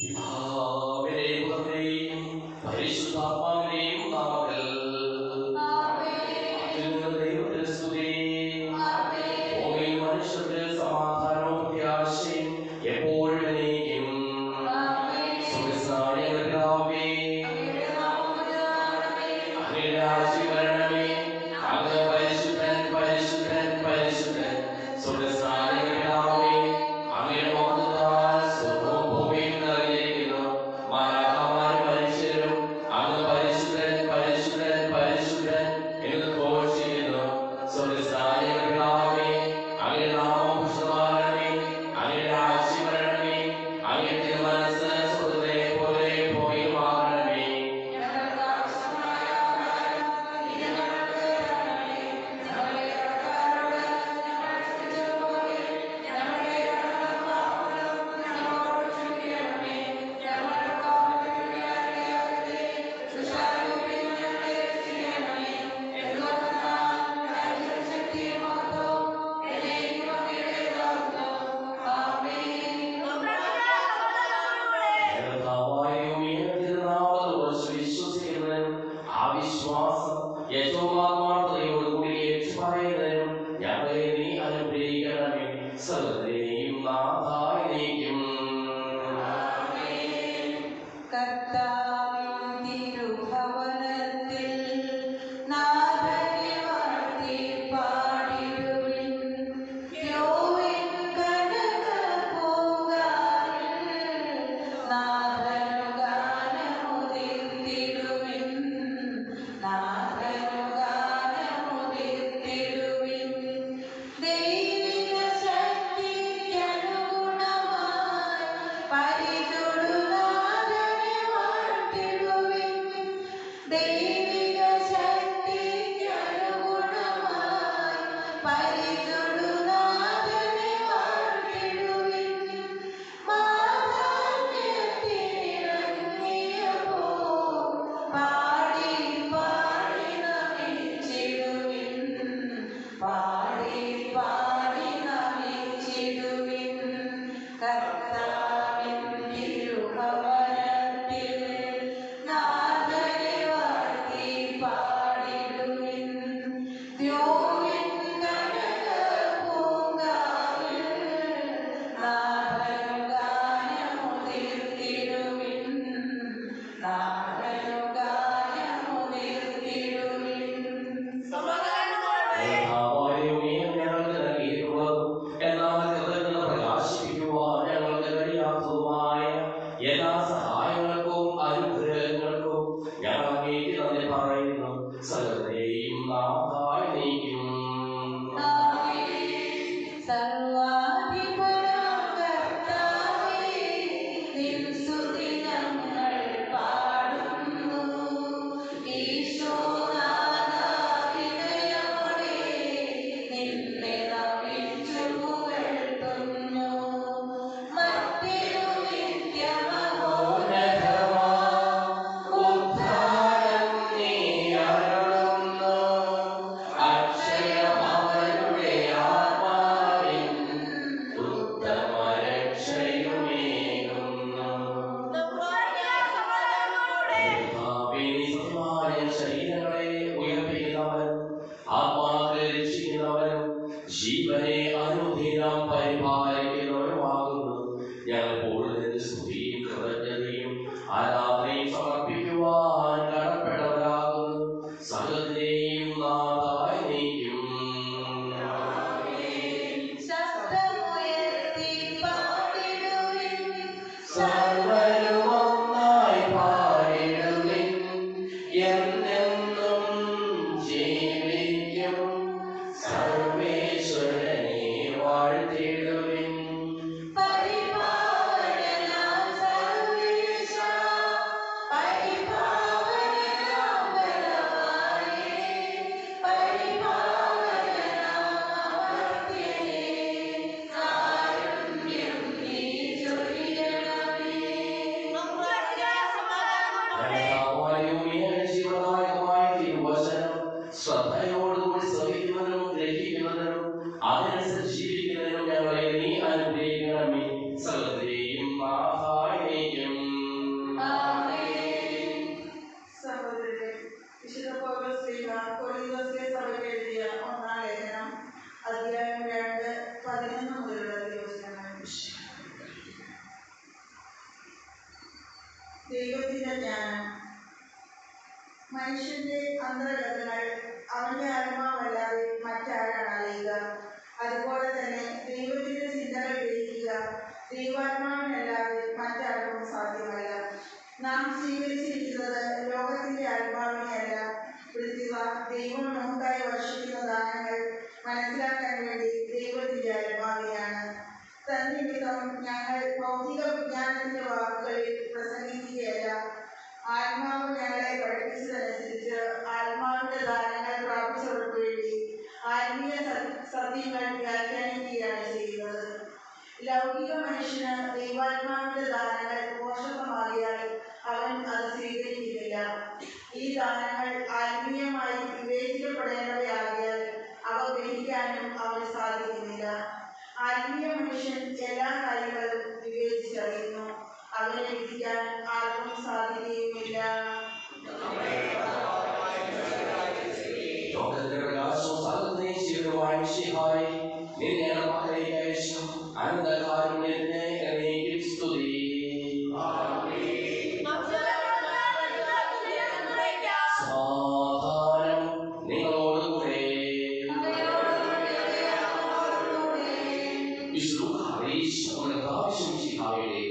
പിതാവിന്റെയും പുത്രന്റെയും പരിശുദ്ധാത്മാവിന്റെയും നാമത്തിൽ അത്യുന്നത ദൈവത്തിന് സ്തുതി. ഭൂമിയിൽ മനുഷ്യർക്ക് സമാധാനവും പ്രത്യാശയും എപ്പോഴും എന്നേക്കും. സ്വർഗ്ഗസ്ഥനായ ഞങ്ങളുടെ പിതാവേ, അങ്ങയുടെ രാജ്യം വരണമേ. അങ്ങ് പരിശുദ്ധൻ പരിശുദ്ധൻ പരിശുദ്ധൻ. സ്വർഗ്ഗസ്ഥനായ ഞങ്ങളുടെ പിതാവേ, അങ്ങയുടെ മഹത്വത്താൽ സ്വർഗ്ഗവും ഭൂമിയും നിറഞ്ഞിരിക്കുന്നു. മാലാഖമാരും മനുഷ്യരും അങ്ങ് പരിശുദ്ധൻ പരിശുദ്ധൻ പരിശുദ്ധൻ എന്ന് ഘോഷിക്കുന്നു. സ്വർഗ്ഗസ്ഥനായ ഞങ്ങളുടെ പിതാവേ, അങ്ങയുടെ നാമം പൂജിതമാകണമേ. അങ്ങയുടെ രാജ്യം വരണമേ. അങ്ങയുടെ തിരുമനസ്സ് സ്വർഗ്ഗത്തിലെ പോലെ ഭൂമിയിലുമാകണമേ. വിശ്വസിക്കുന്നതിനും ആ വിശ്വാസം ഏറ്റവും ആത്മാർത്ഥതയോടുകൂടി ഏറ്റുപറയുന്നതിനും ഞങ്ങളെ നീ അനുഗ്രഹിക്കണമേ. സകലരെയും നാഥായി നീക്കും. എല്ലാ സഹായങ്ങൾക്കും അനുഗ്രഹങ്ങൾക്കും ഞങ്ങൾ അങ്ങേക്ക് നന്ദി പറയുന്നു. സകലരെയും നാഥായി നീക്കും. ശരീരങ്ങളെ ഉയർപ്പിക്കുന്നവനും ആത്മാക്കളെ രക്ഷിക്കുന്നവനും ജീവനെ അനുദിനം പരിപാലിക്കുന്നവനുമാകുന്നു. ഞങ്ങൾ കൂടുതൽ സ്തുതിയും കൃതജ്ഞതയും ആരാധനയും സമർപ്പിക്കുവാൻ കടപ്പെട്ടവരാകുന്നു. സകലത്തെയും നാഥായി നീക്കും. സർവരും ഒന്നായി പാടിടുവിൻ, എന്നെന്നും ജീവിക്കും. സർവേശ്വരനെ വാഴ്ത്തിടുവിൻ. ശ്രദ്ധയോടുകൂടി ശ്രമിക്കുന്നതിനും ഗ്രഹിക്കുന്നതിനും അതിനനുസരിച്ച് ജീവിക്കുന്നതിനും ഞങ്ങളെ തന്നിമിത്തം ഞങ്ങൾ ഭൗതിക വിജ്ഞാനത്തിന്റെ വാക്കുകളിൽ പ്രസംഗിക്കുകയല്ല. ആത്മാവ് ഞങ്ങളെ പഠിപ്പിച്ചതനുസരിച്ച് ആത്മാവിന്റെ ദാനങ്ങൾ പ്രാപിച്ചവർക്ക് വേണ്ടി ആത്മീയ സത്യങ്ങൾ വ്യാഖ്യാനിക്കുകയാണ് ചെയ്യുന്നത്. ലൗകിക മനുഷ്യന് ദൈവാത്മാവിന്റെ ദാനങ്ങൾ പോഷകമാകിയാൽ അവൻ അത് സ്വീകരിക്കുന്നില്ല. ഈ ദാനങ്ങൾ ആത്മീയമായി വിവേചിക്കപ്പെടേണ്ടവയാകിയാൽ അവ ഗ്രഹിക്കാനും അവന് സാധിക്കുന്നില്ല. ആത്മീയ മനുഷ്യൻ എല്ലാ കാര്യങ്ങളും വിവേചിച്ചറിയുന്നു. അവനെ വിധിക്കാൻ ആർക്കും സാധിക്കുകയുമില്ല.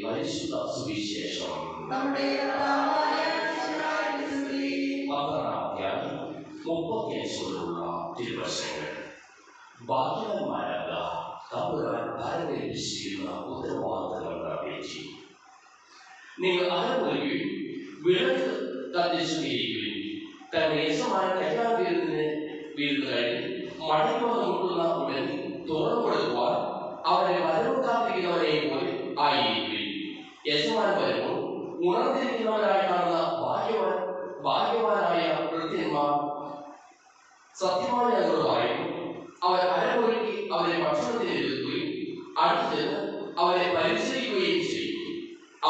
പരിശുദ്ധ സുവിശേഷം മുപ്പത്തിയഞ്ചോടുള്ള തിരുവശങ്ങൾ. ഭാഗ്യവാന്മാരായ തമ്പുരാൻ ഭാരതേൽപ്പിച്ചിരിക്കുന്ന ഉത്തരവാദിത്തങ്ങൾ നിറവേറ്റി. നിങ്ങൾ അകമൊരുകയും വിളക്ക് കത്തിച്ചുകയും തന്റെ യജമാനൻ കല്യാണ വീരുന്ന് കഴിഞ്ഞ് മടങ്ങി വന്ന് മുട്ടുന്ന ഉടൻ തുറന്നു കൊടുക്കുവാൻ അവരെ വരവ് കാത്തിരിക്കുന്നവരെ പോലെ ആയിരിക്കും. യജമാൻ വരുമ്പോൾ ഉണർന്നിരിക്കുന്നവരായി കാണുന്ന ഭാഗ്യവാനായ വൃത്യന്മാർ സത്യമായി ഞങ്ങളോട് പറയുന്നു. അവർ അരമൊരുക്കി അവരെ ഭക്ഷണത്തിന് എതിർക്കുകയും അടുത്ത് അവരെ പരിചരിക്കുകയും ചെയ്യും.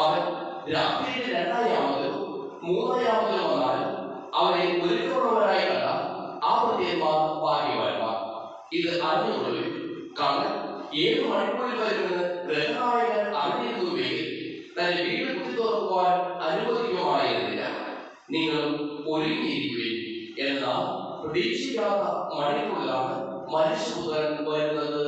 അവൻ രാത്രിയുടെ രണ്ടായാമതിലും മൂന്നായാമതിലും വന്നാൽ അവരെ ഒരുക്കമുള്ളവരായി കണ്ട ആ വൃത്യന്മാർ ഭാഗ്യവാന്മാർ. ഇത് അറിഞ്ഞുകൊള്ളുക. കാരണം 7 മണിക്കൂറിൽ വരുമെന്ന് ഗ്രഹനായകൻ അറിഞ്ഞിരുന്നുവെങ്കിൽ തന്റെ വീട് കുത്തി തുറക്കുവാൻ അനുവദിക്കുമായിരുന്നില്ല. നിങ്ങൾ ഒരുങ്ങിയിരിക്കുകയും എന്നാൽ പ്രതീക്ഷിക്കാത്ത മണിക്കൂറിലാണ് മനുഷ്യപുത്രൻ വരുന്നത്.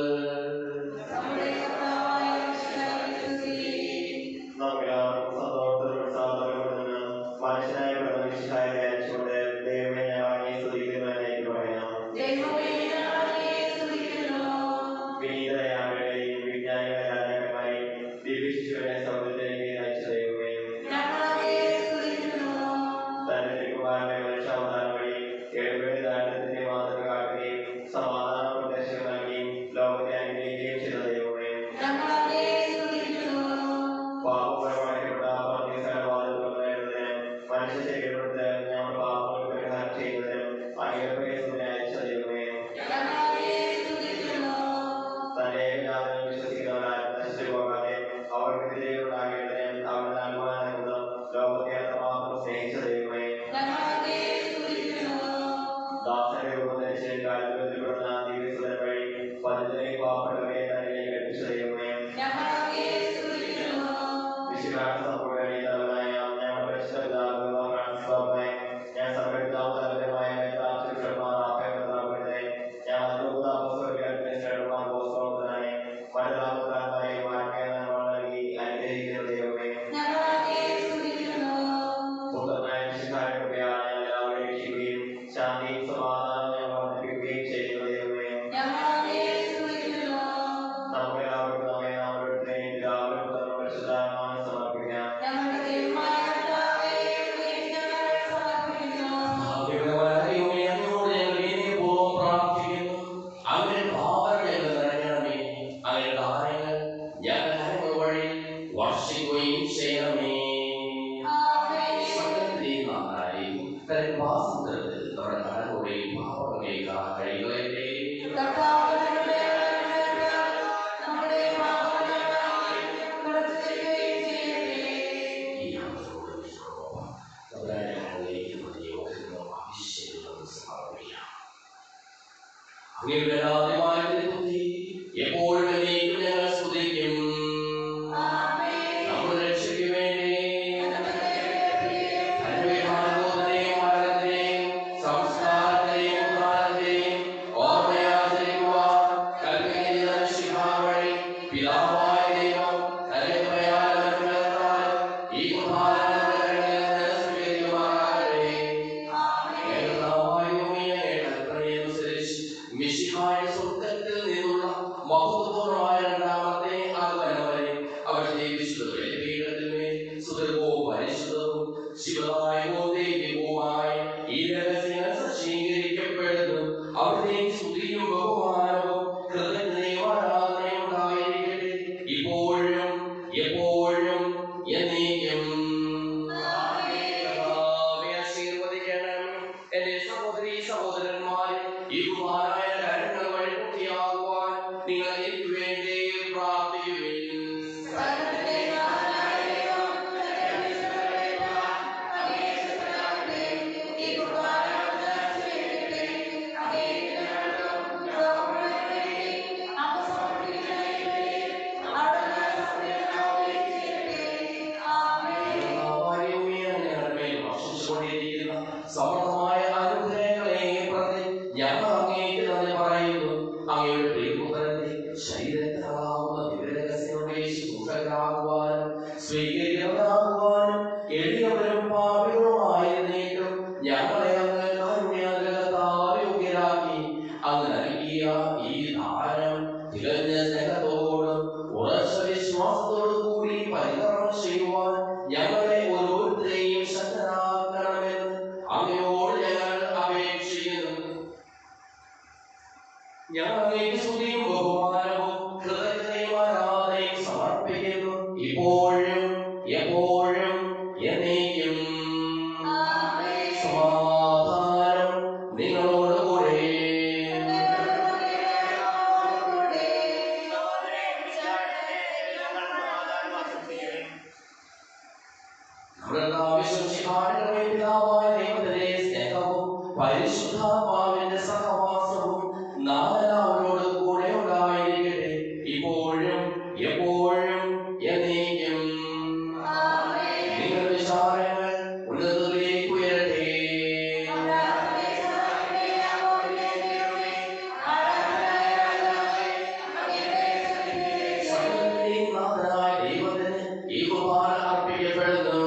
മഹത്വപൂർണ്ണമായ രണ്ടാമത്തെ പരിശുദ്ധാത്മാവിന്റെ സഹവാസവും നാമെല്ലാവരോടും കൂടെ ഉണ്ടായിരിക്കട്ടെ, ഇപ്പോഴും എപ്പോഴും എന്നേക്കും. നിങ്ങളുടെ വിചാരങ്ങൾ ഉന്നതത്തിലേക്ക് ഉയരട്ടെ. ദൈവത്തിന് ഈ കുർബാന അർപ്പിക്കപ്പെടുന്നു.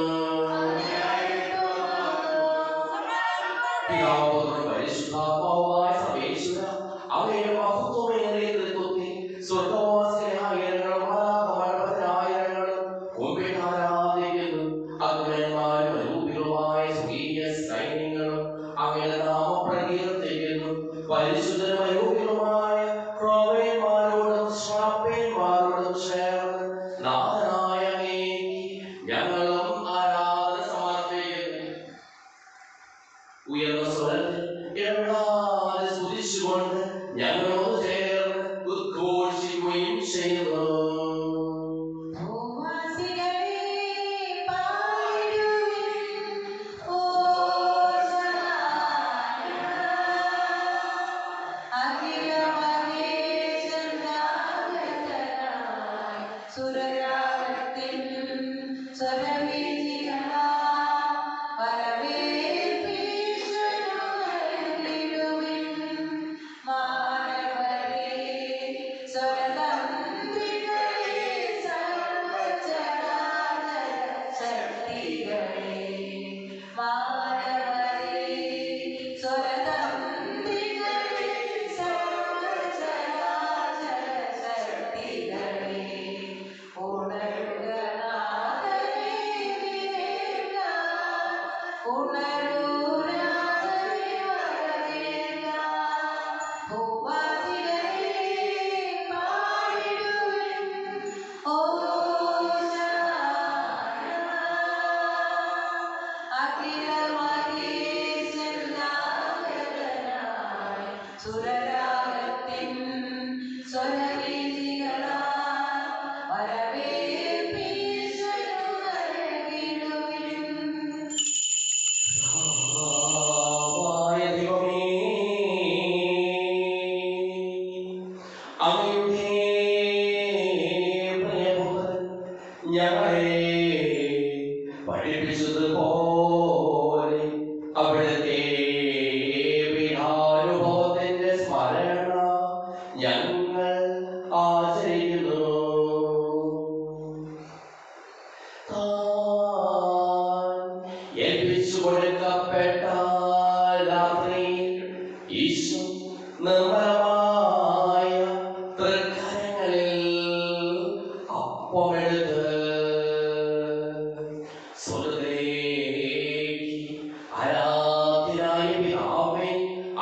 പരിശുദ്ധാത്മാവായ സർവേശ്വര, അങ്ങയുടെ മഹത്വമേറിയ തൃത്വത്തെ സ്വർഗ്ഗവാസികളായ ആയിരങ്ങളും മുമ്പിട്ട് ആരാധിക്കുന്നു. അഗ്നിമാരും അരൂപികളുമായ സ്വർഗീയ സൈന്യങ്ങളും അങ്ങയുടെ നാമം പ്രകീർത്തിക്കുന്നു. പരിശുദ്ധരും അരൂപികളുമായ ക്രോവേന്മാരോടും ശ്രാപ്പേന്മാരോടും ചേർന്ന് നാഥനായ അങ്ങേക്ക് ഞങ്ങളും ആരാധന സമർപ്പിക്കുന്നു. ഉയർന്ന സ്വരത്തിൽ ഇടപെടാതെ സ്തുതിച്ചുകൊണ്ട് ഞങ്ങളോട് ചേർന്ന് ഉദ്ഘോഷിക്കുകയും ചെയ്യുന്നു. പഠിപ്പിച്ചതുപോലെ അവിടുത്തെ പീഠാനുഭവത്തിന്റെ സ്മരണ ഞങ്ങൾ ആചരിക്കുന്നു. ഏൽപ്പിച്ചു കൊടുക്കപ്പെട്ട രാത്രി ഈശോ നിർമ്മലമായ തൃക്കരങ്ങളിൽ അപ്പമെടുത്ത് ആരാധ്യനായ പിതാവേ,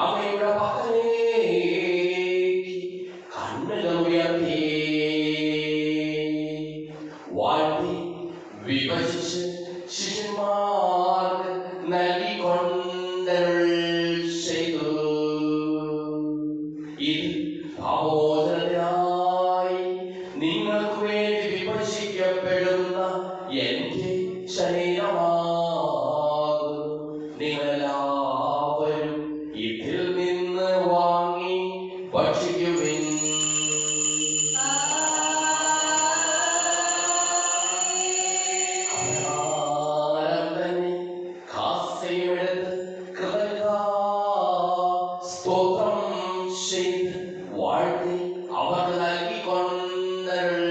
അങ്ങയുടെ പക്കലേക്ക് കണ്ണുകൾ ഉയർത്തി വാഴ്ത്തി വിഭജിച്ച് ശിഷ്യന്മാർക്ക് നൽകിക്കൊണ്ടരുൾ ചെയ്തു. ഇത് പാപമോചനത്തിനായി നിങ്ങൾക്ക് വേണ്ടി വിഭജിക്കപ്പെടുന്ന എന്റെ ശരീരമാകുന്നു. നിങ്ങളെല്ലാവരും ഇതിൽ നിന്ന് വാങ്ങി ഭക്ഷിക്കുവിൻ. സ്തോത്രം ചെയ്ത് വാഴ്ത്തി അവർക്ക് നൽകിക്കൊണ്ടരുൾ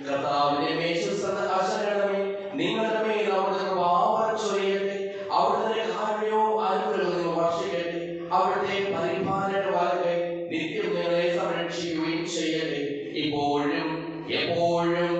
കർത്താവിന്റെ മേശ ചെയ്യട്ടെ, ഇപ്പോഴും എപ്പോഴും